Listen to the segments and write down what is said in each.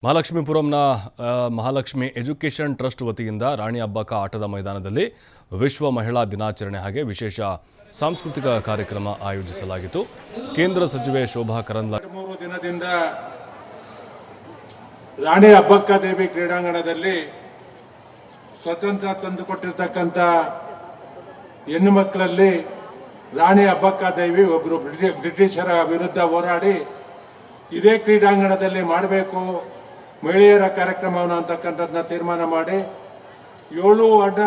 ಮಹಾಲಕ್ಷ್ಮೀಪುರಂನ Mahalakshmi education trust ವತಿಯಿಂದ ರಾಣಿ ಅಬ್ಬಕ್ಕ ಆಟದ ಮೈದಾನದಲ್ಲಿ ವಿಶ್ವ ಮಹಿಳಾ ದಿನಾಚರಣೆ ಹಾಗೆ ವಿಶೇಷ ಸಾಂಸ್ಕೃತಿಕ ಕಾರ್ಯಕ್ರಮ ಆಯೋಜಿಸಲಾಗಿತ್ತು. ಕೇಂದ್ರ ಸಚಿವೆ ಶೋಭಾ ಕರಂದ್ಲಾಜೆ 3 ದಿನದಿಂದ ರಾಣಿ ಅಬ್ಬಕ್ಕ ದೇವಿ ಕ್ರೀಡಾಂಗಣದಲ್ಲಿ ಸ್ವತಂತ್ರ ತಂದುಕೊಟ್ಟಿರ್ತಕ್ಕಂಥ ಹೆಣ್ಣು ಮಕ್ಕಳಲ್ಲಿ ರಾಣಿ ಅಬ್ಬಕ್ಕ ದೇವಿ ಒಬ್ಬರು ಬ್ರಿಟಿಷರ ವಿರುದ್ಧ ಹೋರಾಡಿ ಇದೇ ಕ್ರೀಡಾಂಗಣದಲ್ಲಿ ಮಾಡಬೇಕು ಮಹಿಳೆಯರ ಕಾರ್ಯಕ್ರಮವನ್ನು ಅಂತಕ್ಕಂಥದ್ದನ್ನ ತೀರ್ಮಾನ ಮಾಡಿ 7 ಅಡ್ಡ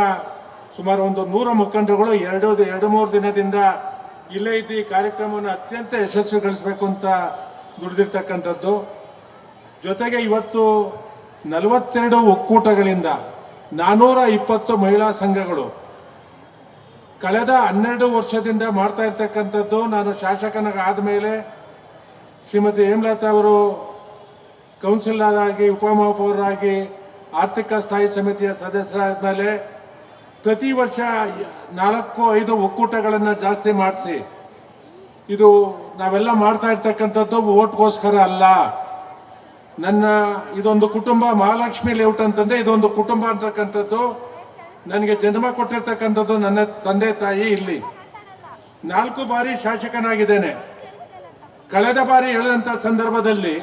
ಸುಮಾರು ಒಂದು 100 ಮುಖಂಡರುಗಳು 2-3 ದಿನದಿಂದ ಇಲ್ಲೇ ಇದ್ದು ಈ ಕಾರ್ಯಕ್ರಮವನ್ನು ಅತ್ಯಂತ ಯಶಸ್ವಿಗೊಳಿಸಬೇಕು ಅಂತ ದುಡಿದಿರ್ತಕ್ಕಂಥದ್ದು. ಜೊತೆಗೆ ಇವತ್ತು 42 ಒಕ್ಕೂಟಗಳಿಂದ 420 ಮಹಿಳಾ ಸಂಘಗಳು ಕಳೆದ 12 ವರ್ಷದಿಂದ ಮಾಡ್ತಾ ಇರ್ತಕ್ಕಂಥದ್ದು. ನಾನು ಶಾಸಕನಾದ ಮೇಲೆ ಶ್ರೀಮತಿ ಹೇಮಲತಾ ಅವರು ಕೌನ್ಸಿಲರ್ ಆಗಿ ಉಪಮಹಾಪೌರರಾಗಿ ಆರ್ಥಿಕ ಸ್ಥಾಯಿ ಸಮಿತಿಯ ಸದಸ್ಯರಾದ ಮೇಲೆ ಪ್ರತಿ ವರ್ಷ 4-5 ಒಕ್ಕೂಟಗಳನ್ನು ಜಾಸ್ತಿ ಮಾಡಿಸಿ ಇದು ನಾವೆಲ್ಲ ಮಾಡ್ತಾ ಇರ್ತಕ್ಕಂಥದ್ದು ಓಟ್ಗೋಸ್ಕರ ಅಲ್ಲ. ನನ್ನ ಇದೊಂದು ಕುಟುಂಬ ಮಹಾಲಕ್ಷ್ಮಿ ಲೇಔಟ್ ಅಂತಂದರೆ ಇದೊಂದು ಕುಟುಂಬ ಅಂತಕ್ಕಂಥದ್ದು. ನನಗೆ ಜನ್ಮ ಕೊಟ್ಟಿರ್ತಕ್ಕಂಥದ್ದು ನನ್ನ ತಂದೆ ತಾಯಿ ಇಲ್ಲಿ 4 ಬಾರಿ ಶಾಸಕನಾಗಿದ್ದೇನೆ. ಕಳೆದ ಬಾರಿ ಹೇಳಿದಂಥ ಸಂದರ್ಭದಲ್ಲಿ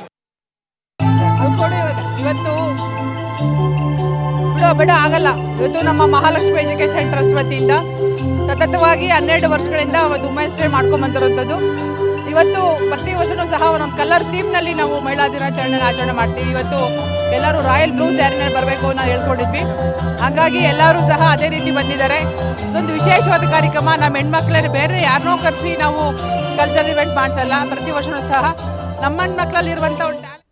ಇವತ್ತು ಬಿಡ ಆಗಲ್ಲ. ಇವತ್ತು ನಮ್ಮ ಮಹಾಲಕ್ಷ್ಮಿ ಎಜುಕೇಷನ್ ಟ್ರಸ್ಟ್ ವತಿಯಿಂದ ಸತತವಾಗಿ 12 ವರ್ಷಗಳಿಂದ ವುಮೆನ್ಸ್ ಡೇ ಮಾಡ್ಕೊಂಡು ಬಂದಿರೋಂಥದ್ದು. ಇವತ್ತು ಪ್ರತಿ ವರ್ಷವೂ ಸಹ ಒಂದೊಂದು ಕಲರ್ ಥೀಮ್ನಲ್ಲಿ ನಾವು ಮಹಿಳಾ ದಿನಾಚರಣೆನ ಆಚರಣೆ ಮಾಡ್ತೀವಿ. ಇವತ್ತು ಎಲ್ಲರೂ ರಾಯಲ್ ಬ್ಲೂ ಸ್ಯಾರಿನಲ್ಲಿ ಬರಬೇಕು ಅಂತ ಹೇಳ್ಕೊಂಡಿದ್ವಿ. ಹಾಗಾಗಿ ಎಲ್ಲರೂ ಸಹ ಅದೇ ರೀತಿ ಬಂದಿದ್ದಾರೆ. ಇದೊಂದು ವಿಶೇಷವಾದ ಕಾರ್ಯಕ್ರಮ. ನಮ್ಮ ಹೆಣ್ಮಕ್ಳೇ ಬೇರೆ ಯಾರನ್ನೋ ಕರೆಸಿ ನಾವು ಕಲ್ಚರಲ್ ಇವೆಂಟ್ ಮಾಡಿಸಲ್ಲ. ಪ್ರತಿ ವರ್ಷವೂ ಸಹ ನಮ್ಮ ಹೆಣ್ಮಕ್ಳಲ್ಲಿರುವಂಥ